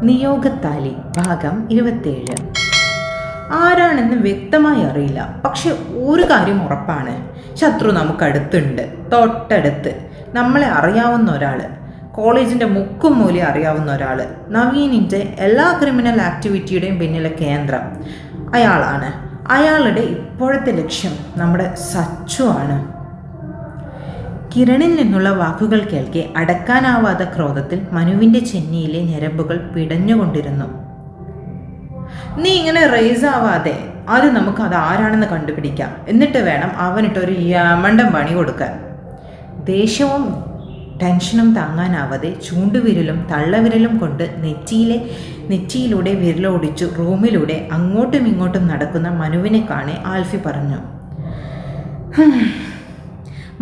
നിയോഗത്താലി ഭാഗം 27. ആരാണെന്ന് വ്യക്തമായി അറിയില്ല, പക്ഷെ ഒരു കാര്യം ഉറപ്പാണ്. ശത്രു നമുക്കടുത്തുണ്ട്, തൊട്ടടുത്ത്. നമ്മളെ അറിയാവുന്ന ഒരാൾ, കോളേജിൻ്റെ മുക്കും മൂലം അറിയാവുന്ന ഒരാൾ, നവീനിൻ്റെ എല്ലാ ക്രിമിനൽ ആക്ടിവിറ്റിയുടെയും പിന്നിലെ കേന്ദ്രം അയാളാണ്. അയാളുടെ ഇപ്പോഴത്തെ ലക്ഷ്യം നമ്മുടെ സച്ചു ആണ്. കിരണിൽ നിന്നുള്ള വാക്കുകൾ കേൾക്കെ അടക്കാനാവാത്ത ക്രോധത്തിൽ മനുവിൻ്റെ ചെന്നിയിലെ ഞരമ്പുകൾ പിടഞ്ഞുകൊണ്ടിരുന്നു. നീ ഇങ്ങനെ റേസ് ആവാതെ ആദ്യം നമുക്ക് അത് ആരാണെന്ന് കണ്ടുപിടിക്കാം, എന്നിട്ട് വേണം അവനിട്ടൊരു യമണ്ടം പണി കൊടുക്കാൻ. ദേഷ്യവും ടെൻഷനും താങ്ങാനാവാതെ ചൂണ്ടുവിരലും തള്ളവിരലും കൊണ്ട് നെറ്റിയിലൂടെ വിരലോടിച്ചു റൂമിലൂടെ അങ്ങോട്ടും ഇങ്ങോട്ടും നടക്കുന്ന മനുവിനെ കാണെ ആൽഫി പറഞ്ഞു.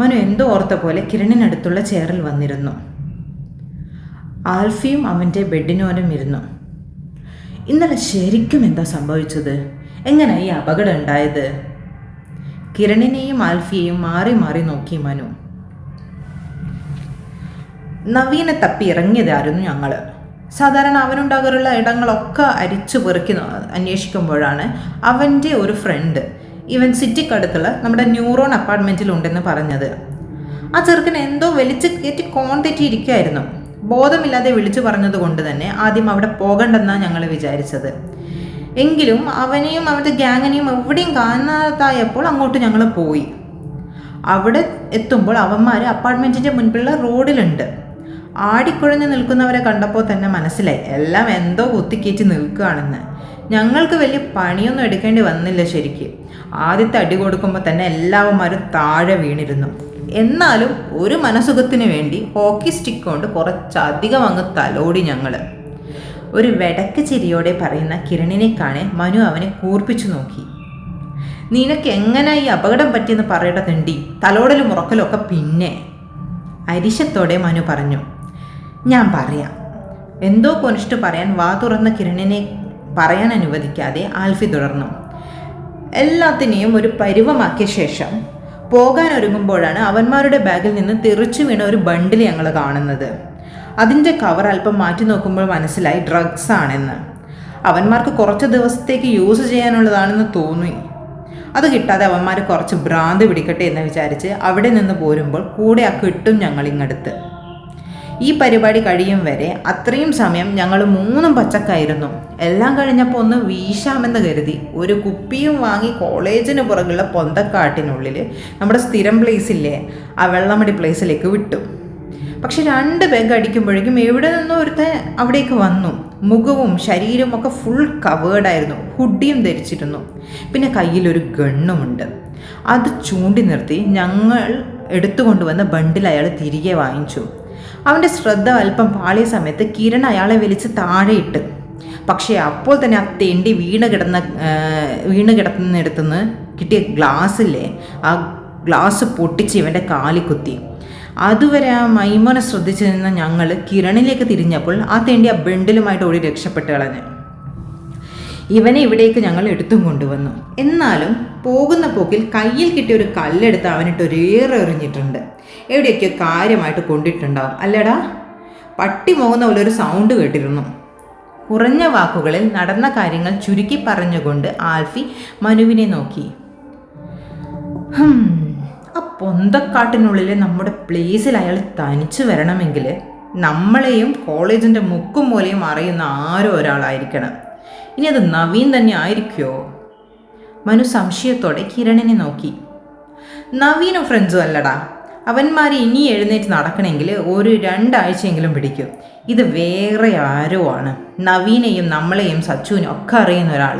മനു എന്തോ ഓർത്ത പോലെ കിരണിനടുത്തുള്ള ചെയറിൽ വന്നിരുന്നു. ആൽഫിയും അവൻ്റെ ബെഡിനോരം ഇരുന്നു. ഇന്നലെ ശരിക്കും എന്താ സംഭവിച്ചത്? എങ്ങനെ ഈ അപകടം ഉണ്ടായത്? കിരണിനെയും ആൽഫിയെയും മാറി മാറി നോക്കി മനു. നവീനെ തപ്പി ഇറങ്ങിയതായിരുന്നു ഞങ്ങൾ. സാധാരണ അവനുണ്ടാകാറുള്ള ഇടങ്ങളൊക്കെ അരിച്ചു പെറുക്കി അന്വേഷിക്കുമ്പോഴാണ് അവൻ്റെ ഒരു ഫ്രണ്ട് ഇവൻ സിറ്റിക്കടുത്തുള്ള നമ്മുടെ ന്യൂറോൺ അപ്പാർട്ട്മെൻറ്റിലുണ്ടെന്ന് പറഞ്ഞത്. ആ ചെറുക്കൻ എന്തോ വലിച്ച് കയറ്റി കോൺ തെറ്റിയിരിക്കുകയായിരുന്നു. ബോധമില്ലാതെ വിളിച്ചു പറഞ്ഞത് കൊണ്ട് തന്നെ ആദ്യം അവിടെ പോകണ്ടെന്നാണ് ഞങ്ങൾ വിചാരിച്ചത്. എങ്കിലും അവനെയും അവൻ്റെ ഗ്യാങ്ങിനെയും എവിടെയും കാണാതായപ്പോൾ അങ്ങോട്ട് ഞങ്ങൾ പോയി. അവിടെ എത്തുമ്പോൾ അവന്മാർ അപ്പാർട്ട്മെൻറ്റിൻ്റെ മുൻപിലുള്ള റോഡിലുണ്ട്. ആടിക്കുഴഞ്ഞ് നിൽക്കുന്നവരെ കണ്ടപ്പോൾ തന്നെ മനസ്സിലായി എല്ലാം എന്തോ കുത്തിക്കയറ്റി നിൽക്കുകയാണെന്ന്. ഞങ്ങൾക്ക് വലിയ പണിയൊന്നും എടുക്കേണ്ടി വന്നില്ല. ശരിക്ക് ആദ്യത്തെ അടി കൊടുക്കുമ്പോൾ തന്നെ എല്ലാവന്മാരും താഴെ വീണിരുന്നു. എന്നാലും ഒരു മനസുഖത്തിന് വേണ്ടി ഹോക്കി സ്റ്റിക്ക് കൊണ്ട് കുറച്ചധികം അങ്ങ് തലോടി ഞങ്ങൾ. ഒരു വെടക്ക് ചിരിയോടെ പറയുന്ന കിരണിനെ കാണെ മനു അവനെ കൂർപ്പിച്ചു നോക്കി. നിനക്ക് എങ്ങനെ ഈ അപകടം പറ്റിയെന്ന് പറയേണ്ടതുണ്ടി, തലോടലും ഉറക്കലും ഒക്കെ പിന്നെ. അരിശത്തോടെ മനു പറഞ്ഞു. ഞാൻ പറയാം. എന്തോ കൊനിഷ്ഠ പറയാൻ വാ തുറന്ന കിരണിനെ പറയാൻ അനുവദിക്കാതെ ആൽഫി തുടർന്നു. എല്ലാത്തിനെയും ഒരു പരുവമാക്കിയ ശേഷം പോകാൻ ഒരുങ്ങുമ്പോഴാണ് അവന്മാരുടെ ബാഗിൽ നിന്ന് തെറിച്ചു വീണ ഒരു ബണ്ടിൽ ഞങ്ങൾ കാണുന്നത്. അതിൻ്റെ കവർ അല്പം മാറ്റി നോക്കുമ്പോൾ മനസ്സിലായി ഡ്രഗ്സ് ആണെന്ന്. അവന്മാർക്ക് കുറച്ച് ദിവസത്തേക്ക് യൂസ് ചെയ്യാനുള്ളതാണെന്ന് തോന്നി. അത് കിട്ടാതെ അവന്മാർ കുറച്ച് ഭ്രാന്ത് പിടിക്കട്ടെ എന്ന് വിചാരിച്ച് അവിടെ നിന്ന് പോരുമ്പോൾ കൂടെ ആ കിട്ടും ഞങ്ങളിങ്ങടുത്ത്. ഈ പരിപാടി കഴിയും വരെ അത്രയും സമയം ഞങ്ങൾ മൂന്നും പച്ചക്കായിരുന്നു. എല്ലാം കഴിഞ്ഞപ്പോൾ ഒന്ന് വീശാമെന്ന് കരുതി ഒരു കുപ്പിയും വാങ്ങി കോളേജിന് പുറകുള്ള പൊന്തക്കാട്ടിനുള്ളിൽ നമ്മുടെ സ്ഥിരം പ്ലേസില്ലേ, ആ വെള്ളമടി പ്ലേസിലേക്ക് വിട്ടു. പക്ഷെ 2 ബാഗ് അടിക്കുമ്പോഴേക്കും എവിടെ നിന്നോ ഒരുത്തൻ അവിടേക്ക് വന്നു. മുഖവും ശരീരവും ഒക്കെ ഫുൾ കവേർഡായിരുന്നു. ഹുഡിയും ധരിച്ചിരുന്നു. പിന്നെ കയ്യിലൊരു ഗണ്ണുമുണ്ട്. അത് ചൂണ്ടി നിർത്തി ഞങ്ങൾ എടുത്തുകൊണ്ടുവന്ന ബണ്ടിൽ അയാൾ തിരികെ വാങ്ങിച്ചു. അവൻ്റെ ശ്രദ്ധ അല്പം പാളിയ സമയത്ത് കിരൺ അയാളെ വലിച്ച് താഴെയിട്ട്. പക്ഷേ അപ്പോൾ തന്നെ ആ തെണ്ടി വീണ് കിടന്നിടത്തുനിന്ന് കിട്ടിയ ഗ്ലാസ്സില്ലേ, ആ ഗ്ലാസ് പൊട്ടിച്ച് ഇവൻ്റെ കാലിൽ കുത്തി. അതുവരെ ആ മൈമോനെ ശ്രദ്ധിച്ചു നിന്ന ഞങ്ങൾ കിരണിലേക്ക് തിരിഞ്ഞപ്പോൾ ആ തെണ്ടി ആ ബണ്ടിലുമായിട്ട് ഓടി രക്ഷപ്പെട്ട് കളഞ്ഞു. ഇവനെ ഇവിടേക്ക് ഞങ്ങൾ എടുത്തും കൊണ്ടുവന്നു. എന്നാലും പോകുന്ന പോക്കിൽ കയ്യിൽ കിട്ടിയ ഒരു കല്ലെടുത്ത് അവനിട്ട് ഒരേറെ എറിഞ്ഞിട്ടുണ്ട്. എവിടെയൊക്കെ കാര്യമായിട്ട് കൊണ്ടിട്ടുണ്ടാവും അല്ലേടാ? പട്ടി പോകുന്ന പോലെ ഒരു സൗണ്ട് കേട്ടിരുന്നു. കുറഞ്ഞ വാക്കുകളിൽ നടന്ന കാര്യങ്ങൾ ചുരുക്കി പറഞ്ഞുകൊണ്ട് ആൽഫി മനുവിനെ നോക്കി. ആ പൊന്തക്കാട്ടിനുള്ളിൽ നമ്മുടെ പ്ലേസിൽ അയാൾ തനിച്ചു വരണമെങ്കിൽ നമ്മളെയും കോളേജിൻ്റെ മുക്കും മൂലയും അറിയുന്ന ആരോ ഒരാളായിരിക്കണം. ഇനി അത് നവീൻ തന്നെ ആയിരിക്കുമോ? മനു സംശയത്തോടെ കിരണിനെ നോക്കി. നവീനും ഫ്രണ്ട്സും അല്ലടാ. അവന്മാർ ഇനി എഴുന്നേറ്റ് നടക്കണമെങ്കിൽ ഒരു 2 ആഴ്ചയെങ്കിലും പിടിക്കും. ഇത് വേറെ ആരോ ആണ്. നവീനെയും നമ്മളെയും സച്ചുവിനും ഒക്കെ അറിയുന്ന ഒരാൾ.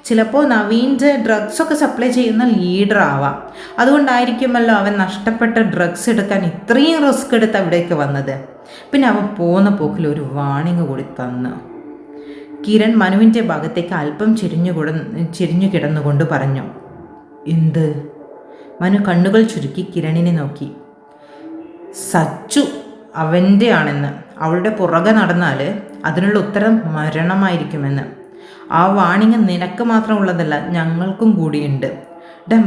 ചിലപ്പോൾ നവീൻ്റെ ഡ്രഗ്സൊക്കെ സപ്ലൈ ചെയ്യുന്ന ലീഡർ ആവാം. അതുകൊണ്ടായിരിക്കുമല്ലോ അവൻ നഷ്ടപ്പെട്ട ഡ്രഗ്സ് എടുക്കാൻ ഇത്രയും റിസ്ക് എടുത്ത് അവിടേക്ക് വന്നത്. പിന്നെ അവൻ പോകുന്ന പോക്കിൽ ഒരു വാണിംഗ് കൂടി തന്നു. കിരൺ മനുവിൻ്റെ ഭാഗത്തേക്ക് അല്പം ചെരിഞ്ഞു കിടന്നുകൊണ്ട് പറഞ്ഞു. എന്ത്? മനു കണ്ണുകൾ ചുരുക്കി കിരണിനെ നോക്കി. സച്ചു അവൻ്റെ ആണെന്ന്. അവളുടെ പുറകെ നടന്നാൽ അതിനുള്ള ഉത്തരം മരണമായിരിക്കുമെന്ന്. ആ വാണിംഗ് നിനക്ക് മാത്രം ഉള്ളതല്ല, ഞങ്ങൾക്കും കൂടിയുണ്ട്.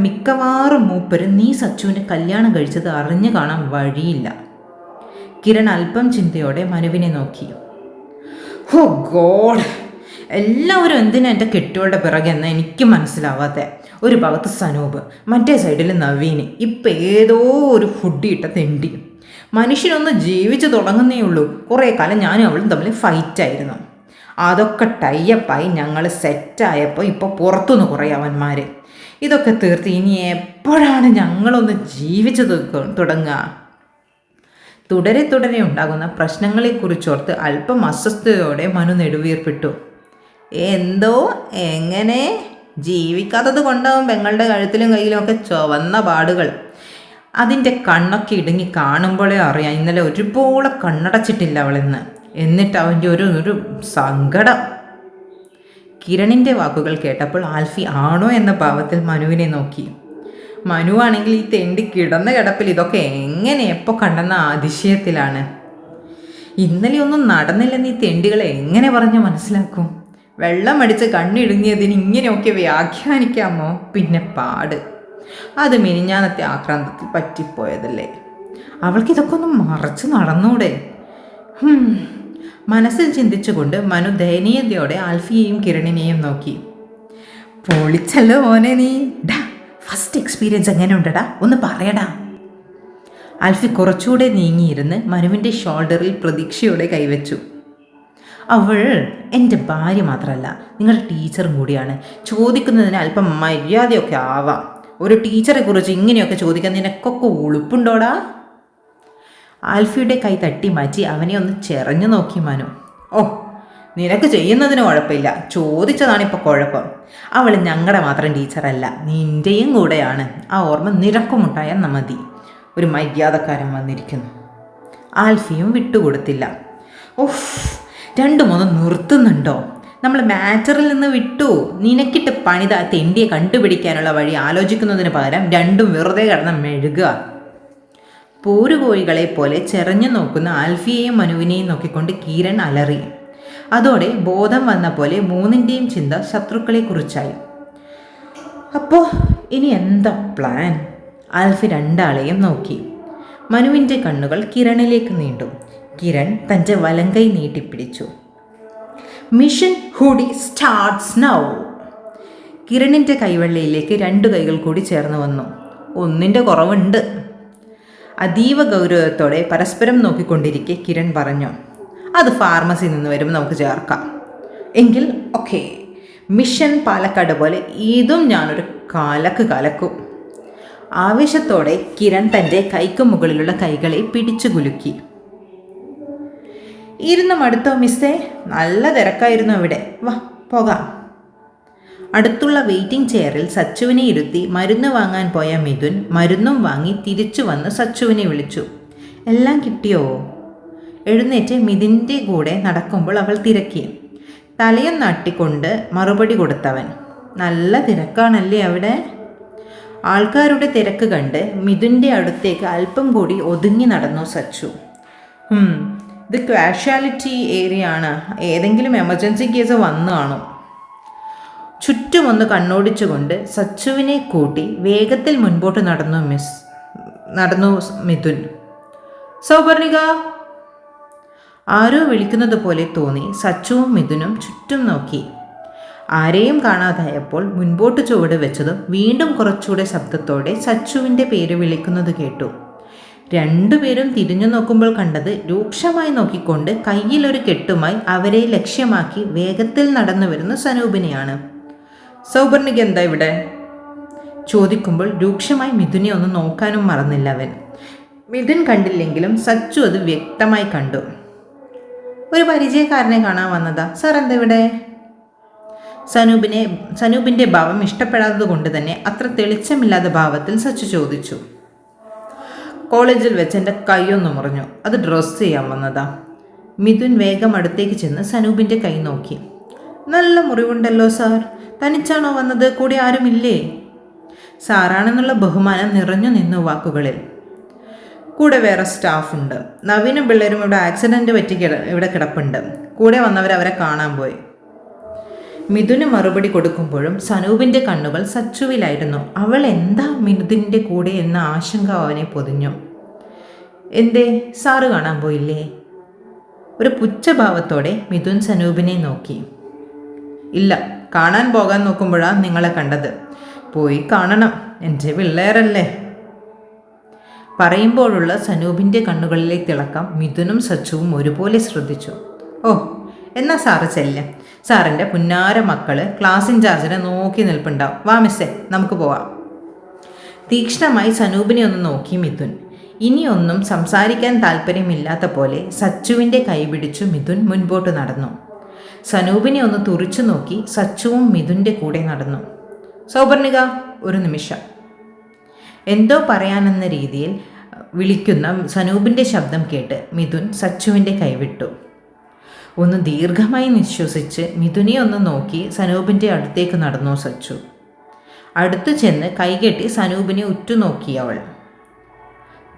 മിക്കവാറും മൂപ്പര് നീ സച്ചുവിനെ കല്യാണം കഴിച്ചത് അറിഞ്ഞു കാണാൻ വഴിയില്ല. കിരൺ അല്പം ചിന്തയോടെ മനുവിനെ നോക്കി. ഓ ഗോഡ്, എല്ലാവരും എന്തിനാ എൻ്റെ കെട്ടിയോളുടെ പിറകെന്ന് എനിക്ക് മനസ്സിലാവാത്ത. ഒരു ഭാഗത്ത് സനൂപ്, മറ്റേ സൈഡിൽ നവീന്, ഇപ്പം ഏതോ ഒരു ഫുഡ് ഇട്ട തെണ്ടി. മനുഷ്യനൊന്ന് ജീവിച്ചു തുടങ്ങുന്നേ ഉള്ളൂ. കുറേ കാലം ഞാനും അവളും തമ്മിൽ ഫൈറ്റായിരുന്നു. അതൊക്കെ ടൈപ്പായി ഞങ്ങൾ സെറ്റായപ്പോൾ ഇപ്പോൾ പുറത്തുനിന്ന് കുറേ അവന്മാർ. ഇതൊക്കെ തീർത്ത് ഇനി എപ്പോഴാണ് ഞങ്ങളൊന്ന് ജീവിച്ചു തുടങ്ങുക? തുടരെ തുടരെ ഉണ്ടാകുന്ന പ്രശ്നങ്ങളെക്കുറിച്ചോർത്ത് അല്പം അസ്വസ്ഥതയോടെ മനു നെടുവീർപ്പിട്ടു. എന്തോ എങ്ങനെ? ജീവിക്കാത്തത് കൊണ്ടാവും പെങ്ങളുടെ കഴുത്തിലും കയ്യിലും ഒക്കെ ചുവന്ന പാടുകൾ. അതിൻ്റെ കണ്ണൊക്കെ ഇടുങ്ങി കാണുമ്പോഴേ അറിയാം ഇന്നലെ ഒരുപോലെ കണ്ണടച്ചിട്ടില്ല അവളെന്ന്. എന്നിട്ട് അവൻ്റെ ഒരു സങ്കടം. കിരണിൻ്റെ വാക്കുകൾ കേട്ടപ്പോൾ ആൽഫി ആണോ എന്ന ഭാവത്തിൽ മനുവിനെ നോക്കി. മനുവാണെങ്കിൽ ഈ തെണ്ടി കിടന്ന കിടപ്പിൽ ഇതൊക്കെ എങ്ങനെ എപ്പോൾ കണ്ടെന്ന അതിശയത്തിലാണ്. ഇന്നലെ ഒന്നും നടന്നില്ലെന്ന് ഈ തെണ്ടികളെ എങ്ങനെ പറഞ്ഞ് മനസ്സിലാക്കും? വെള്ളം അടിച്ച് കണ്ണിടുങ്ങിയതിന് ഇങ്ങനെയൊക്കെ വ്യാഖ്യാനിക്കാമോ? പിന്നെ പാട്. അത് മിനിഞ്ഞാന്നത്തെ ആക്രാന്തത്തിൽ പറ്റിപ്പോയതല്ലേ. അവൾക്കിതൊക്കെ ഒന്ന് മറച്ച് നടന്നൂടെ? മനസ്സിൽ ചിന്തിച്ചുകൊണ്ട് മനു ദയനീയതയോടെ ആൽഫിയെയും കിരണിനെയും നോക്കി. പൊളിച്ചല്ലോ മോനെ നീ. ഫസ്റ്റ് എക്സ്പീരിയൻസ് എങ്ങനെ ഉണ്ടടാ? ഒന്ന് പറയടാ. ആൽഫി കുറച്ചുകൂടെ നീങ്ങിയിരുന്ന് മനുവിൻ്റെ ഷോൾഡറിൽ പ്രതീക്ഷയോടെ കൈവച്ചു. അവൾ എൻ്റെ ഭാര്യ മാത്രമല്ല, നിങ്ങളുടെ ടീച്ചറും കൂടിയാണ്. ചോദിക്കുന്നതിന് അല്പം മര്യാദയൊക്കെ ആവാം. ഒരു ടീച്ചറെ കുറിച്ച് ഇങ്ങനെയൊക്കെ ചോദിക്കാൻ നിനക്കൊക്കെ ഉളുപ്പുണ്ടോടാ? ആൽഫിയുടെ കൈ തട്ടി മാറ്റി അവനെ ഒന്ന് ചെറഞ്ഞു നോക്കി മനു. ഓ, നിനക്ക് ചെയ്യുന്നതിന് കുഴപ്പമില്ല, ചോദിച്ചതാണിപ്പോൾ കുഴപ്പം. അവൾ ഞങ്ങളുടെ മാത്രം ടീച്ചറല്ല, നിൻ്റെയും കൂടെയാണ്. ആ ഓർമ്മ നിനക്കുമുണ്ടായാൽ മതി. ഒരു മര്യാദക്കാരൻ വന്നിരിക്കുന്നു. ആൽഫിയും വിട്ടുകൊടുത്തില്ല. ഓഫ്, രണ്ടു മൂന്ന് നിർത്തുന്നുണ്ടോ? നമ്മൾ മാറ്ററിൽ നിന്ന് വിട്ടു. നിനക്കിട്ട് പണിത തെണ്ടിയെ കണ്ടുപിടിക്കാനുള്ള വഴി ആലോചിക്കുന്നതിന് പകരം രണ്ടും വെറുതെ കിടന്ന് മെഴുകുക. പോരുകോഴികളെ പോലെ ചെറഞ്ഞു നോക്കുന്ന ആൽഫിയെയും മനുവിനെയും നോക്കിക്കൊണ്ട് കിരൺ അലറി. അതോടെ ബോധം വന്ന പോലെ മൂന്നിൻ്റെയും ചിന്ത ശത്രുക്കളെക്കുറിച്ചായി. അപ്പോൾ ഇനി എന്താ പ്ലാൻ? ആൽഫി രണ്ടാളെയും നോക്കി. മനുവിൻ്റെ കണ്ണുകൾ കിരണിലേക്ക് നീണ്ടു. കിരൺ തൻ്റെ വലങ്കൈ നീട്ടിപ്പിടിച്ചു. Mission hoodie starts now. കിരണിൻ്റെ കൈവെള്ളയിലേക്ക് രണ്ടു കൈകൾ കൂടി ചേർന്ന് വന്നു. ഒന്നിൻ്റെ കുറവുണ്ട്. അതീവ ഗൗരവത്തോടെ പരസ്പരം നോക്കിക്കൊണ്ടിരിക്കെ കിരൺ പറഞ്ഞു, അത് ഫാർമസിയിൽ നിന്ന് വരുമ്പോൾ നമുക്ക് ചേർക്കാം. എങ്കിൽ ഓക്കെ. മിഷൻ പാലക്കാട് പോലെ ഇതും ഞാനൊരു കലക്കും. ആവേശത്തോടെ കിരൺ തൻ്റെ കൈക്ക് മുകളിലുള്ള കൈകളെ പിടിച്ചു കുലുക്കി. ഇരുന്ന് മടുത്തോ മിസ്സേ? നല്ല തിരക്കായിരുന്നു അവിടെ. വാ പോകാം. അടുത്തുള്ള വെയിറ്റിംഗ് ചെയറിൽ സച്ചുവിനെ ഇരുത്തി മരുന്ന് വാങ്ങാൻ പോയ മിഥുൻ മരുന്നും വാങ്ങി തിരിച്ചു വന്ന് സച്ചുവിനെ വിളിച്ചു. എല്ലാം കിട്ടിയോ? എഴുന്നേറ്റ് മിഥുൻ്റെ കൂടെ നടക്കുമ്പോൾ അവൾ തിരക്കി. തലയും നാട്ടിക്കൊണ്ട് മറുപടി കൊടുത്തവൻ. നല്ല തിരക്കാണല്ലേ അവിടെ? ആൾക്കാരുടെ തിരക്ക് കണ്ട് മിഥുൻ്റെ അടുത്തേക്ക് അല്പം കൂടി ഒതുങ്ങി നടന്നു സച്ചു. ഇത് കാഷ്വാലിറ്റി ഏരിയ ആണ്. ഏതെങ്കിലും എമർജൻസി കേസ് വന്നു കാണും. ചുറ്റുമൊന്ന് കണ്ണോടിച്ചുകൊണ്ട് സച്ചുവിനെ കൂട്ടി വേഗത്തിൽ മുൻപോട്ട് നടന്നു മിഥുൻ. സൗപർണിക! ആരോ വിളിക്കുന്നത് പോലെ തോന്നി. സച്ചുവും മിഥുനും ചുറ്റും നോക്കി. ആരെയും കാണാതായപ്പോൾ മുൻപോട്ട് ചുവട് വെച്ചതും വീണ്ടും കുറച്ചുകൂടെ ശബ്ദത്തോടെ സച്ചുവിൻ്റെ പേര് വിളിക്കുന്നത് കേട്ടു. രണ്ടുപേരും തിരിഞ്ഞു നോക്കുമ്പോൾ കണ്ടത് രൂക്ഷമായി നോക്കിക്കൊണ്ട് കയ്യിലൊരു കെട്ടുമായി അവരെ ലക്ഷ്യമാക്കി വേഗത്തിൽ നടന്നു വരുന്ന സനൂപിനെയാണ്. സൗപർണിക എന്താ ഇവിടെ? ചോദിക്കുമ്പോൾ രൂക്ഷമായി മിഥുനെ ഒന്ന് നോക്കാനും മറന്നില്ല അവൻ. മിഥുൻ കണ്ടില്ലെങ്കിലും സച്ചു അത് വ്യക്തമായി കണ്ടു. ഒരു പരിചയക്കാരനെ കാണാൻ വന്നതാ. സാർ എന്താ ഇവിടെ? സനൂപിൻ്റെ ഭാവം ഇഷ്ടപ്പെടാത്തത് കൊണ്ട് തന്നെ അത്ര തെളിച്ചമില്ലാത്ത ഭാവത്തിൽ സച്ചു ചോദിച്ചു. കോളേജിൽ വെച്ച് എൻ്റെ കൈയൊന്ന് മുറിഞ്ഞു, അത് ഡ്രസ്സ് ചെയ്യാൻ വന്നതാ. മിഥുൻ വേഗം അടുത്തേക്ക് ചെന്ന് സനൂപിൻ്റെ കൈ നോക്കി. നല്ല മുറിവുണ്ടല്ലോ സാർ. തനിച്ചാണോ വന്നത്? കൂടെ ആരുമില്ലേ? സാറാണെന്നുള്ള ബഹുമാനം നിറഞ്ഞു നിന്നു വാക്കുകളിൽ. കൂടെ വേറെ സ്റ്റാഫുണ്ട്. നവീനും പിള്ളേരും ഇവിടെ ആക്സിഡൻറ്റ് പറ്റി ഇവിടെ കിടപ്പുണ്ട്. കൂടെ വന്നവരെ കാണാൻ പോയി. മിഥുന് മറുപടി കൊടുക്കുമ്പോഴും സനൂപിൻ്റെ കണ്ണുകൾ സച്ചുവിലായിരുന്നു. അവൾ എന്താ മിഥുനിൻ്റെ കൂടെ എന്ന ആശങ്ക അവനെ പൊതിഞ്ഞു. എന്തേ, സാറ് കാണാൻ പോയില്ലേ? ഒരു പുച്ഛഭാവത്തോടെ മിഥുൻ സനൂപിനെ നോക്കി. ഇല്ല, കാണാൻ പോകാൻ നോക്കുമ്പോഴാണ് നിങ്ങളെ കണ്ടത്. പോയി കാണണം, എൻ്റെ പിള്ളേരല്ലേ. പറയുമ്പോഴുള്ള സനൂപിൻ്റെ കണ്ണുകളിലെ തിളക്കം മിഥുനും സച്ചുവും ഒരുപോലെ ശ്രദ്ധിച്ചു. ഓ, എന്നാ സാറ് ചെല്ലാം. സാറിൻ്റെ പുന്നാര മക്കള് ക്ലാസ് ഇൻചാർജിനെ നോക്കി നിൽപ്പുണ്ടാവും. വാ മിസ്സേ, നമുക്ക് പോവാം. തീക്ഷ്ണമായി സനൂപിനെ ഒന്ന് നോക്കി മിഥുൻ. ഇനിയൊന്നും സംസാരിക്കാൻ താല്പര്യമില്ലാത്ത പോലെ സച്ചുവിൻ്റെ കൈപിടിച്ചു മിഥുൻ മുൻപോട്ട് നടന്നു. സനൂപിനെ ഒന്ന് തുറിച്ചു നോക്കി സച്ചുവും മിഥുൻ്റെ കൂടെ നടന്നു. സൗപർണിക, ഒരു നിമിഷം. എന്തോ പറയാനെന്ന രീതിയിൽ വിളിക്കുന്ന സനൂപിൻ്റെ ശബ്ദം കേട്ട് മിഥുൻ സച്ചുവിൻ്റെ കൈവിട്ടു. ഒന്ന് ദീർഘമായി നിശ്വസിച്ച് മിഥുനെ ഒന്ന് നോക്കി സനൂപിൻ്റെ അടുത്തേക്ക് നടന്നു സച്ചു. അടുത്തു ചെന്ന് കൈകെട്ടി സനൂപിനെ ഉറ്റുനോക്കി അവൾ.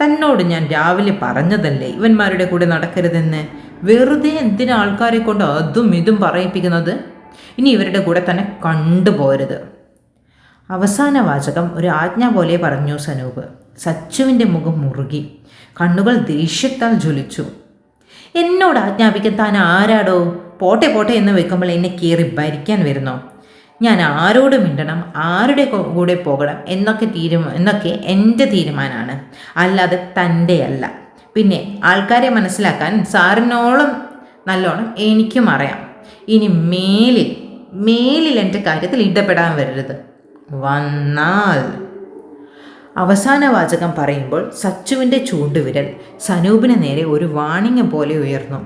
തന്നോട് ഞാൻ രാവിലെ പറഞ്ഞതല്ലേ ഇവന്മാരുടെ കൂടെ നടക്കരുതെന്ന്. വെറുതെ എന്തിനാ ആൾക്കാരെ കൊണ്ട് അതും ഇതും പറയിപ്പിക്കുന്നത്? ഇനി ഇവരുടെ കൂടെ തന്നെ കണ്ടുപോരുത്. അവസാന വാചകം ഒരു ആജ്ഞ പോലെ പറഞ്ഞു സനൂപ്. സച്ചുവിൻ്റെ മുഖം മുറുകി, കണ്ണുകൾ ദേഷ്യത്താൽ ജ്വലിച്ചു. എന്നോട് ആജ്ഞാപിക്കാൻ താൻ ആരാടോ? പോട്ടെ പോട്ടെ എന്ന് വെക്കുമ്പോൾ എന്നെ കയറി ഭരിക്കാൻ വരുന്നോ? ഞാൻ ആരോട് മിണ്ടണം, ആരുടെ കൂടെ പോകണം എന്നൊക്കെ എൻ്റെ തീരുമാനമാണ്, അല്ലാതെ തൻ്റെ അല്ല. പിന്നെ ആൾക്കാരെ മനസ്സിലാക്കാൻ സാറിനോളം നല്ലോണം എനിക്കും അറിയാം. ഇനി മേലിൽ എൻ്റെ കാര്യത്തിൽ ഇടപെടാൻ വരരുത്. വന്നാൽ. അവസാന വാചകം പറയുമ്പോൾ സച്ചുവിൻ്റെ ചൂണ്ടുവിരൽ സനൂപിന് നേരെ ഒരു വാണിംഗ് പോലെ ഉയർന്നു.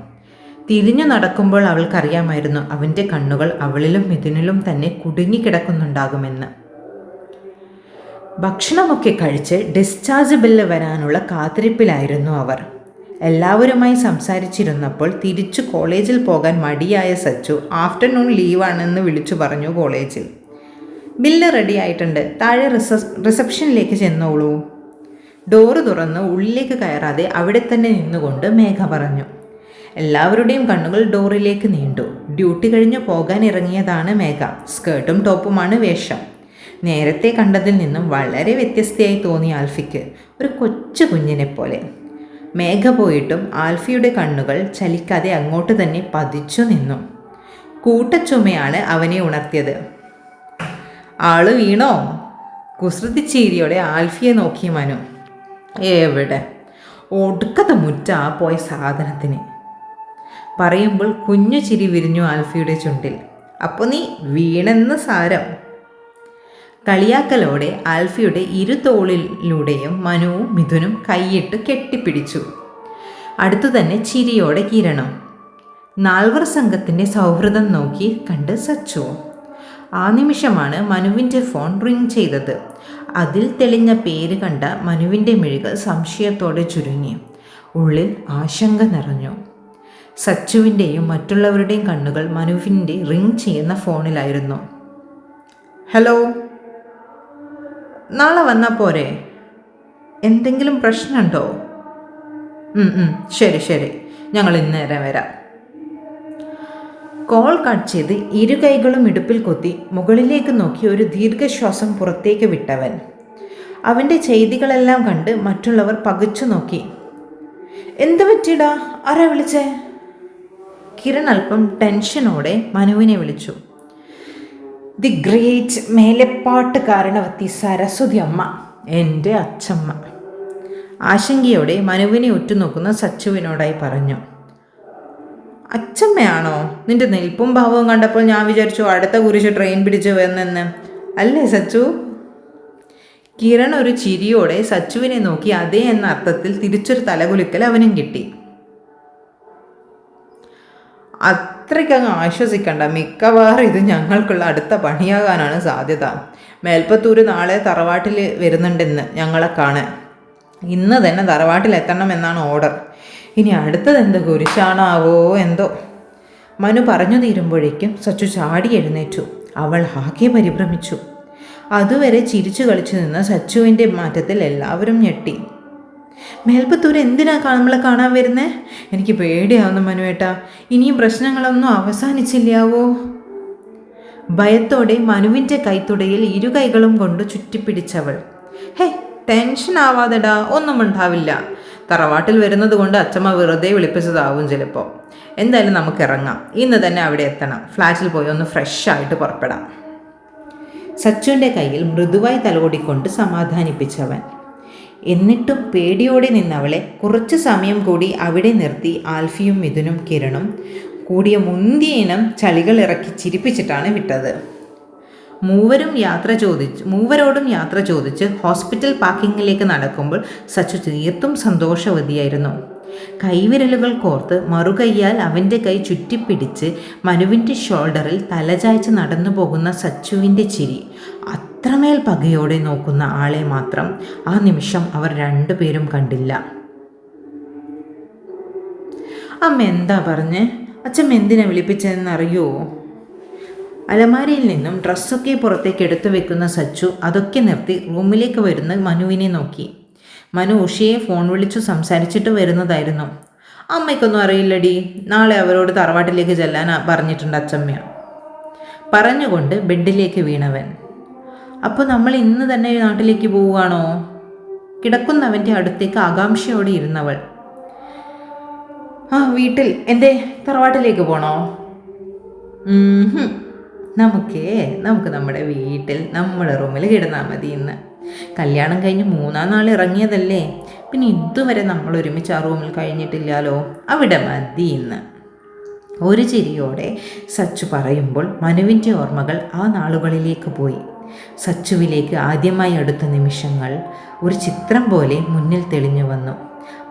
തിരിഞ്ഞു നടക്കുമ്പോൾ അവൾക്കറിയാമായിരുന്നു അവൻ്റെ കണ്ണുകൾ അവളിലും മിഥുനിലും തന്നെ കുടുങ്ങിക്കിടക്കുന്നുണ്ടാകുമെന്ന്. ഭക്ഷണമൊക്കെ കഴിച്ച് ഡിസ്ചാർജ് ബില്ല് വരാനുള്ള കാത്തിരിപ്പിലായിരുന്നു അവർ. എല്ലാവരുമായി സംസാരിച്ചിരുന്നപ്പോൾ തിരിച്ചു കോളേജിൽ പോകാൻ മടിയായ സച്ചു ആഫ്റ്റർനൂൺ ലീവാണെന്ന് വിളിച്ചു പറഞ്ഞു കോളേജിൽ. ബില്ല് റെഡി ആയിട്ടുണ്ട്, താഴെ റിസപ്ഷനിലേക്ക് ചെന്നോളൂ. ഡോറ് തുറന്ന് ഉള്ളിലേക്ക് കയറാതെ അവിടെ തന്നെ നിന്നുകൊണ്ട് മേഘ പറഞ്ഞു. എല്ലാവരുടെയും കണ്ണുകൾ ഡോറിലേക്ക് നീണ്ടു. ഡ്യൂട്ടി കഴിഞ്ഞ് പോകാൻ ഇറങ്ങിയതാണ് മേഘ. സ്കേർട്ടും ടോപ്പുമാണ് വേഷം. നേരത്തെ കണ്ടതിൽ നിന്നും വളരെ വ്യത്യസ്തയായി തോന്നി ആൽഫിക്ക്, ഒരു കൊച്ചു കുഞ്ഞിനെ പോലെ. മേഘ പോയിട്ടും ആൽഫിയുടെ കണ്ണുകൾ ചലിക്കാതെ അങ്ങോട്ട് തന്നെ പതിച്ചു നിന്നു. കൂട്ടച്ചുമയാണ് അവനെ ഉണർത്തിയത്. ആള് വീണോ? കുസൃതിച്ചീരിയോടെ ആൽഫിയെ നോക്കി മനു. എവിടെ, ഒടുക്കത്തെ മുറ്റ പോയ സാധനത്തിന്. പറയുമ്പോൾ കുഞ്ഞു ചിരി വിരിഞ്ഞു ആൽഫിയുടെ ചുണ്ടിൽ. അപ്പോൾ നീ വീണെന്ന് സാരം. കളിയാക്കലോടെ ആൽഫിയുടെ ഇരുതോളിലൂടെയും മനുവും മിഥുനും കൈയിട്ട് കെട്ടിപ്പിടിച്ചു. അടുത്തു തന്നെ ചിരിയോടെ കിരണം. നാൽവർ സംഘത്തിൻ്റെ സൗഹൃദം നോക്കി കണ്ട് സച്ചുവും. ആ നിമിഷമാണ് മനുവിൻ്റെ ഫോൺ റിങ് ചെയ്തത്. അതിൽ തെളിഞ്ഞ പേര് കണ്ട മനുവിൻ്റെ മിഴികൾ സംശയത്തോടെ ചുരുങ്ങി. ഉള്ളിൽ ആശങ്ക നിറഞ്ഞു. സച്ചുവിൻ്റെയും മറ്റുള്ളവരുടെയും കണ്ണുകൾ മനുവിൻ്റെ റിങ് ചെയ്യുന്ന ഫോണിലായിരുന്നു. ഹലോ, നാളെ വന്നാൽ പോരെ? എന്തെങ്കിലും പ്രശ്നമുണ്ടോ? ശരി, ഞങ്ങൾ ഇന്നേരം വരാം. കോൾ കട്ട് ചെയ്ത് ഇരു കൈകളും ഇടുപ്പിൽ കൊത്തി മുകളിലേക്ക് നോക്കി ഒരു ദീർഘശ്വാസം പുറത്തേക്ക് വിട്ടവൻ. അവൻ്റെ ചെയ്തികളെല്ലാം കണ്ട് മറ്റുള്ളവർ പകച്ചു നോക്കി. എന്ത് പറ്റിയിടാ? ആരാ വിളിച്ചേ? കിരൺ അല്പം ടെൻഷനോടെ മനുവിനെ വിളിച്ചു. ദി ഗ്രേറ്റ് മേലെപ്പാട്ട് കാരണവത്തി സരസ്വതി അമ്മ, എൻ്റെ അച്ചമ്മ. ആശങ്കയോടെ മനുവിനെ ഉറ്റുനോക്കുന്ന സച്ചുവിനോടായി പറഞ്ഞു. അച്ചമ്മയാണോ? നിന്റെ നിൽപ്പും ഭാവവും കണ്ടപ്പോൾ ഞാൻ വിചാരിച്ചു അടുത്ത കുരിശ് ട്രെയിൻ പിടിച്ച് വന്നെന്ന്. അല്ലേ സച്ചു? കിരൺ ഒരു ചിരിയോടെ സച്ചുവിനെ നോക്കി അതേ എന്ന അർത്ഥത്തിൽ തിരിച്ചൊരു തലകുലുക്കൽ അവനും കിട്ടി. അത്രയ്ക്കങ്ങ് ആശ്വസിക്കണ്ട, മിക്കവാറും ഇത് ഞങ്ങൾക്കുള്ള അടുത്ത പണിയാകാനാണ് സാധ്യത. മേൽപ്പത്തൂർ നാളെ തറവാട്ടിൽ വരുന്നുണ്ടെന്ന് ഞങ്ങളെ കാണാൻ. ഇന്ന് തന്നെ തറവാട്ടിലെത്തണമെന്നാണ് ഓർഡർ. ഇനി അടുത്തത് എന്ത് കുരിശാണാവോ എന്തോ. മനു പറഞ്ഞു തീരുമ്പോഴേക്കും സച്ചു ചാടി എഴുന്നേറ്റു. അവൾ ആകെ പരിഭ്രമിച്ചു. അതുവരെ ചിരിച്ചു കളിച്ചു നിന്ന സച്ചുവിൻ്റെ മാറ്റത്തിൽ എല്ലാവരും ഞെട്ടി. മേൽപ്പത്തൂർ എന്തിനാ നമ്മളെ കാണാൻ വരുന്നേ? എനിക്ക് പേടിയാവുന്നു മനുവേട്ടാ. ഇനിയും പ്രശ്നങ്ങളൊന്നും അവസാനിച്ചില്ലാവോ? ഭയത്തോടെ മനുവിൻ്റെ കൈത്തുടയിൽ ഇരു കൈകളും കൊണ്ട് ചുറ്റിപ്പിടിച്ചവൾ. ഹേ, ടെൻഷൻ ആവാതെടാ, ഒന്നും ഉണ്ടാവില്ല. തറവാട്ടിൽ വരുന്നത് കൊണ്ട് അച്ചമ്മ വെറുതെ വിളിപ്പിച്ചതാവും ചിലപ്പോൾ. എന്തായാലും നമുക്ക് ഇറങ്ങാം. ഇന്ന് തന്നെ അവിടെ എത്തണം. ഫ്ലാറ്റിൽ പോയി ഒന്ന് ഫ്രഷ് ആയിട്ട് പുറപ്പെടാം. സച്ചുവിൻ്റെ കയ്യിൽ മൃദുവായി തലോടിക്കൊണ്ട് സമാധാനിപ്പിച്ചവൻ. എന്നിട്ടും പേടിയോടെ നിന്നവളെ കുറച്ചു സമയം കൂടി അവിടെ നിർത്തി ആൽഫിയും മിഥുനും കിരണും കൂടിയ മുന്തിയ ഇനം ചളികൾ ഇറക്കി ചിരിപ്പിച്ചിട്ടാണ് വിട്ടത്. മൂവരോടും യാത്ര ചോദിച്ച് ഹോസ്പിറ്റൽ പാർക്കിങ്ങിലേക്ക് നടക്കുമ്പോൾ സച്ചു തീർത്തും സന്തോഷവതിയായിരുന്നു. കൈവിരലുകൾ കോർത്ത് മറുകൈയാൽ അവൻ്റെ കൈ ചുറ്റിപ്പിടിച്ച് മനുവിൻ്റെ ഷോൾഡറിൽ തലചായ്ച്ച് നടന്നു പോകുന്ന സച്ചുവിൻ്റെ ചിരി, അത്രമേൽ പകയോടെ നോക്കുന്ന ആളെ മാത്രം ആ നിമിഷം അവർ രണ്ടുപേരും കണ്ടില്ല. അമ്മ എന്താ പറഞ്ഞ്? അച്ഛൻ എന്തിനാ വിളിപ്പിച്ചതെന്നറിയോ? അലമാരിയിൽ നിന്നും ഡ്രസ്സൊക്കെ പുറത്തേക്ക് എടുത്തു വെക്കുന്ന സച്ചു അതൊക്കെ നിർത്തി റൂമിലേക്ക് വരുന്ന മനുവിനെ നോക്കി. മനു ഉഷയെ ഫോൺ വിളിച്ചു സംസാരിച്ചിട്ട് വരുന്നതായിരുന്നു. അമ്മയ്ക്കൊന്നും അറിയില്ലടി, നാളെ അവരോട് തറവാട്ടിലേക്ക് ചെല്ലാൻ പറഞ്ഞിട്ടുണ്ട് അച്ചമ്മ പറഞ്ഞുകൊണ്ട് ബെഡിലേക്ക് വീണവൻ. അപ്പോൾ നമ്മൾ ഇന്ന് തന്നെ നാട്ടിലേക്ക് പോവുകയാണോ? കിടക്കുന്നവൻ്റെ അടുത്തേക്ക് ആകാംക്ഷയോടെ ഇരുന്നവൾ. വീട്ടിൽ എന്തേ, തറവാട്ടിലേക്ക് പോണോ? നമുക്ക് നമ്മുടെ വീട്ടിൽ നമ്മുടെ റൂമിൽ കിടന്നാൽ മതി. ഇന്ന് കല്യാണം കഴിഞ്ഞ് 3-ാം നാൾ ഇറങ്ങിയതല്ലേ, പിന്നെ ഇതുവരെ നമ്മൾ ഒരുമിച്ച് ആ റൂമിൽ കഴിഞ്ഞിട്ടില്ലല്ലോ, അവിടെ മതി ഇന്ന്. ഒരു ചിരിയോടെ സച്ചു പറയുമ്പോൾ മനുവിൻ്റെ ഓർമ്മകൾ ആ നാളുകളിലേക്ക് പോയി. സച്ചുവിലേക്ക് ആദ്യമായി അടുത്ത നിമിഷങ്ങൾ ഒരു ചിത്രം പോലെ മുന്നിൽ തെളിഞ്ഞു വന്നു.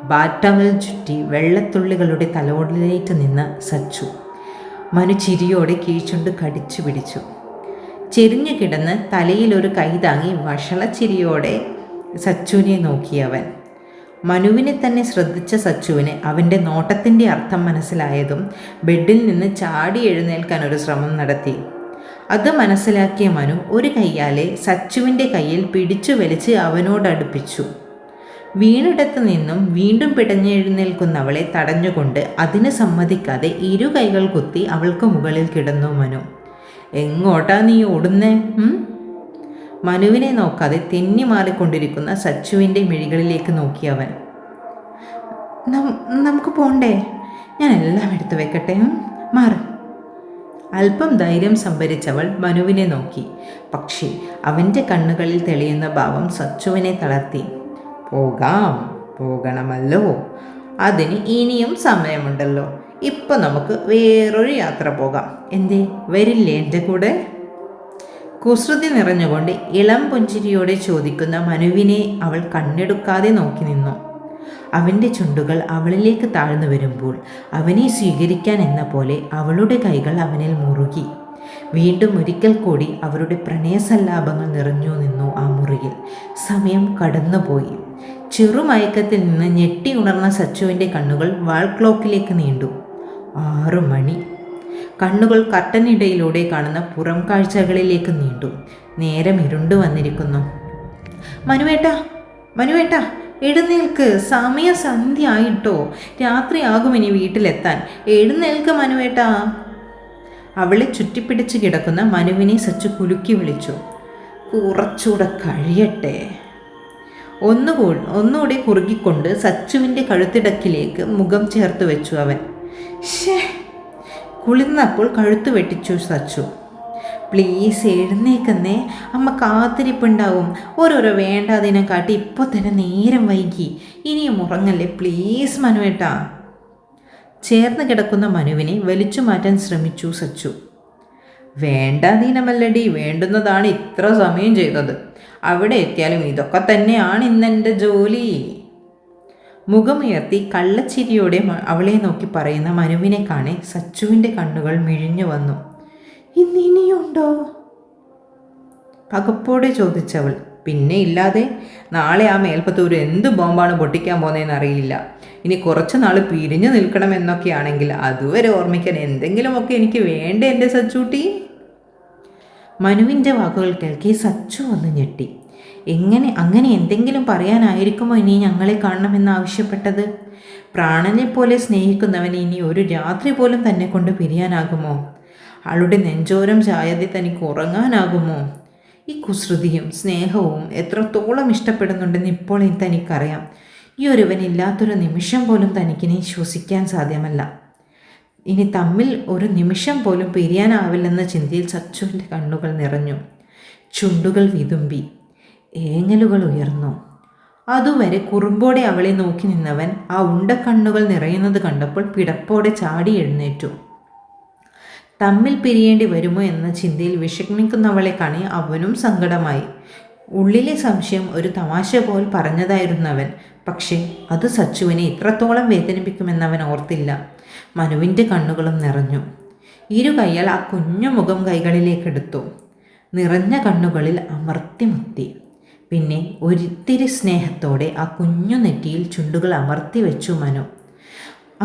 ബാറ്റവൽ ചുറ്റി വെള്ളത്തുള്ളികളുടെ തലോടിലേറ്റ് നിന്ന സച്ചു. മനു ചിരിയോടെ കീഴ്ച്ചുണ്ട് കടിച്ചു പിടിച്ചു. ചെരിഞ്ഞു കിടന്ന് തലയിലൊരു കൈ താങ്ങി വഷളച്ചിരിയോടെ സച്ചുവിനെ നോക്കിയവൻ. മനുവിനെ തന്നെ ശ്രദ്ധിച്ച സച്ചുവിന് അവൻ്റെ നോട്ടത്തിൻ്റെ അർത്ഥം മനസ്സിലായതും ബെഡിൽ നിന്ന് ചാടി എഴുന്നേൽക്കാൻ ഒരു ശ്രമം നടത്തി. അത് മനസ്സിലാക്കിയ മനു ഒരു കൈയാലെ സച്ചുവിൻ്റെ കയ്യിൽ പിടിച്ചു വലിച്ച് അവനോടടുപ്പിച്ചു. വീണിടത്ത് നിന്നും വീണ്ടും പിടഞ്ഞെഴുന്നേൽക്കുന്നവളെ തടഞ്ഞുകൊണ്ട് അതിന് സമ്മതിക്കാതെ ഇരു കൈകൾ കുത്തി അവൾക്ക് മുകളിൽ കിടന്നു മനു. എങ്ങോട്ടാ നീ ഓടുന്നേ? മനുവിനെ നോക്കാതെ തെന്നി മാറിക്കൊണ്ടിരിക്കുന്ന സച്ചുവിൻ്റെ മിഴികളിലേക്ക് നോക്കിയവൻ. നമുക്ക് പോണ്ടേ? ഞാൻ എല്ലാം എടുത്തു വെക്കട്ടെ, മാറി. അല്പം ധൈര്യം സംഭരിച്ചവൾ മനുവിനെ നോക്കി. പക്ഷേ അവൻ്റെ കണ്ണുകളിൽ തെളിയുന്ന ഭാവം സച്ചുവിനെ തളർത്തി. പോകണമല്ലോ, അതിന് ഇനിയും സമയമുണ്ടല്ലോ. ഇപ്പം നമുക്ക് വേറൊരു യാത്ര പോകാം. എന്തേ, വരില്ലേ എൻ്റെ കൂടെ? കുസൃതി നിറഞ്ഞുകൊണ്ട് ഇളം പുഞ്ചിരിയോടെ ചോദിക്കുന്ന മനുവിനെ അവൾ കണ്ണെടുക്കാതെ നോക്കി നിന്നു. അവൻ്റെ ചുണ്ടുകൾ അവളിലേക്ക് താഴ്ന്നു വരുമ്പോൾ അവനെ സ്വീകരിക്കാൻ എന്ന പോലെ അവളുടെ കൈകൾ അവനിൽ മുറുകി. വീണ്ടും ഒരിക്കൽ കൂടി അവരുടെ പ്രണയസല്ലാപങ്ങൾ നിറഞ്ഞു നിന്നു ആ മുറിയിൽ. സമയം കടന്നുപോയി. ചെറുമയക്കത്തിൽ നിന്ന് ഞെട്ടി ഉണർന്ന സച്ചുവിൻ്റെ കണ്ണുകൾ വാൾ ക്ലോക്കിലേക്ക് നീണ്ടു. 6 മണി. കണ്ണുകൾ കർട്ടനിടയിലൂടെ കാണുന്ന പുറം കാഴ്ചകളിലേക്ക് നീണ്ടു. നേരം ഇരുണ്ടു വന്നിരിക്കുന്നു. മനുവേട്ടാ എഴുന്നേൽക്ക്, സമയ സന്ധ്യ ആയിട്ടോ, രാത്രിയാകും ഇനി വീട്ടിലെത്താൻ. എഴുന്നേൽക്ക് മനുവേട്ടാ. അവളെ ചുറ്റിപ്പിടിച്ച് കിടക്കുന്ന മനുവിനെ സച്ചു കുലുക്കി വിളിച്ചു. കുറച്ചുകൂടെ കഴിയട്ടെ. ഒന്നുകൂടി കുറുകിക്കൊണ്ട് സച്ചുവിൻ്റെ കഴുത്തിടക്കിലേക്ക് മുഖം ചേർത്ത് വെച്ചു അവൻ. കുളിർന്നപ്പോൾ കഴുത്ത് വെട്ടിച്ചു സച്ചു. പ്ലീസ് എഴുന്നേക്കുന്നേ, അമ്മ കാത്തിരിപ്പുണ്ടാവും. ഓരോരോ വേണ്ടാതിനെ കാട്ടി ഇപ്പോൾ തന്നെ നേരം വൈകി. ഇനിയും ഉറങ്ങല്ലേ പ്ലീസ് മനുവേട്ടാ. ചേർന്ന് കിടക്കുന്ന മനുവിനെ വലിച്ചു മാറ്റാൻ ശ്രമിച്ചു സച്ചു. വേണ്ടാതീനമല്ലടി, വേണ്ടുന്നതാണ് ഇത്ര സമയം ചെയ്തത്. അവിടെ എത്തിയാലും ഇതൊക്കെ തന്നെയാണ് ഇന്നെൻ്റെ ജോലി. മുഖമുയർത്തി കള്ളച്ചിരിയോടെ അവളെ നോക്കി പറയുന്ന മനുവിനെ കാണെ സച്ചുവിൻ്റെ കണ്ണുകൾ മിഴിഞ്ഞു വന്നു. ഇനിയുണ്ടോ? പകപ്പോടെ ചോദിച്ചവൾ. പിന്നെ ഇല്ലാതെ, നാളെ ആ മേൽപ്പത്തൂർ എന്ത് ബോംബാണ് പൊട്ടിക്കാൻ പോകുന്നതെന്ന് അറിയില്ല. ഇനി കുറച്ച് നാൾ പിരിഞ്ഞു നിൽക്കണമെന്നൊക്കെയാണെങ്കിൽ അതുവരെ ഓർമ്മിക്കാൻ എന്തെങ്കിലുമൊക്കെ എനിക്ക് വേണ്ടേ എൻ്റെ സച്ചൂട്ടി? മനുവിൻ്റെ വാക്കുകൾ കേൾക്കി സച്ചു ഒന്ന് ഞെട്ടി. അങ്ങനെ എന്തെങ്കിലും പറയാനായിരിക്കുമോ ഇനി ഞങ്ങളെ കാണണമെന്ന് ആവശ്യപ്പെട്ടത്? പ്രാണനെ പോലെ സ്നേഹിക്കുന്നവന് ഇനി ഒരു രാത്രി പോലും തന്നെ കൊണ്ട് പിരിയാനാകുമോ? അവളുടെ നെഞ്ചോരം ചായതി തനിക്ക് ഉറങ്ങാനാകുമോ? ഈ കുസൃതിയും സ്നേഹവും എത്രത്തോളം ഇഷ്ടപ്പെടുന്നുണ്ടെന്ന് ഇപ്പോൾ തനിക്കറിയാം. ഈ ഒരുവനില്ലാത്തൊരു നിമിഷം പോലും തനിക്കിനി ശ്വസിക്കാൻ സാധ്യമല്ല. ഇനി തമ്മിൽ ഒരു നിമിഷം പോലും പിരിയാനാവില്ലെന്ന ചിന്തയിൽ സച്ചുവിൻ്റെ കണ്ണുകൾ നിറഞ്ഞു. ചുണ്ടുകൾ വിതുമ്പി, ഏങ്ങലുകൾ ഉയർന്നു. അതുവരെ കുറുമ്പോടെ അവളെ നോക്കി നിന്നവൻ ആ ഉണ്ടക്കണ്ണുകൾ നിറയുന്നത് കണ്ടപ്പോൾ പിടപ്പോടെ ചാടി എഴുന്നേറ്റു. തമ്മിൽ പിരിയേണ്ടി വരുമോ എന്ന ചിന്തയിൽ വിഷമിക്കുന്നവളെ കാണി അവനും സങ്കടമായി. ഉള്ളിലെ സംശയം ഒരു തമാശ പോൽ പറഞ്ഞതായിരുന്നവൻ. പക്ഷേ അത് സച്ചുവിനെ ഇത്രത്തോളം വേദനിപ്പിക്കുമെന്നവൻ ഓർത്തില്ല. മനുവിൻ്റെ കണ്ണുകളും നിറഞ്ഞു. ഇരു കൈകൾ ആ കുഞ്ഞു മുഖം കൈകളിലേക്കെടുത്തു. നിറഞ്ഞ കണ്ണുകളിൽ അമർത്തി മുത്തി. പിന്നെ ഒരിത്തിരി സ്നേഹത്തോടെ ആ കുഞ്ഞു നെറ്റിയിൽ ചുണ്ടുകൾ അമർത്തി വെച്ചു മനു.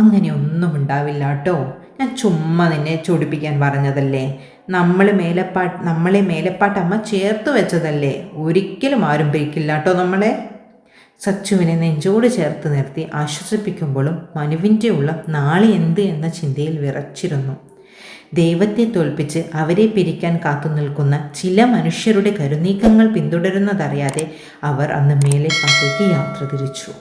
അങ്ങനെ ഒന്നും ഉണ്ടാവില്ല കേട്ടോ, ഞാൻ ചുമ്മാ നിന്നെ ചൊടിപ്പിക്കാൻ പറഞ്ഞതല്ലേ. നമ്മളെ മേലപ്പാട്ടമ്മ ചേർത്ത് വെച്ചതല്ലേ. ഒരിക്കലും ആരും പിരിക്കില്ല കേട്ടോ നമ്മളെ. സച്ചുവിനെ നെഞ്ചോട് ചേർത്ത് നിർത്തി ആശ്വസിപ്പിക്കുമ്പോഴും മനുവിൻ്റെ ഉള്ളം നാളെ എന്ത് എന്ന ചിന്തയിൽ വിറച്ചിരുന്നു. ദൈവത്തെ തോൽപ്പിച്ച് അവരെ പിരിക്കാൻ കാത്തുനിൽക്കുന്ന ചില മനുഷ്യരുടെ കരുനീക്കങ്ങൾ പിന്തുടരുന്നതറിയാതെ അവർ അന്ന് മേലെപ്പാട്ടേക്ക് യാത്ര തിരിച്ചു.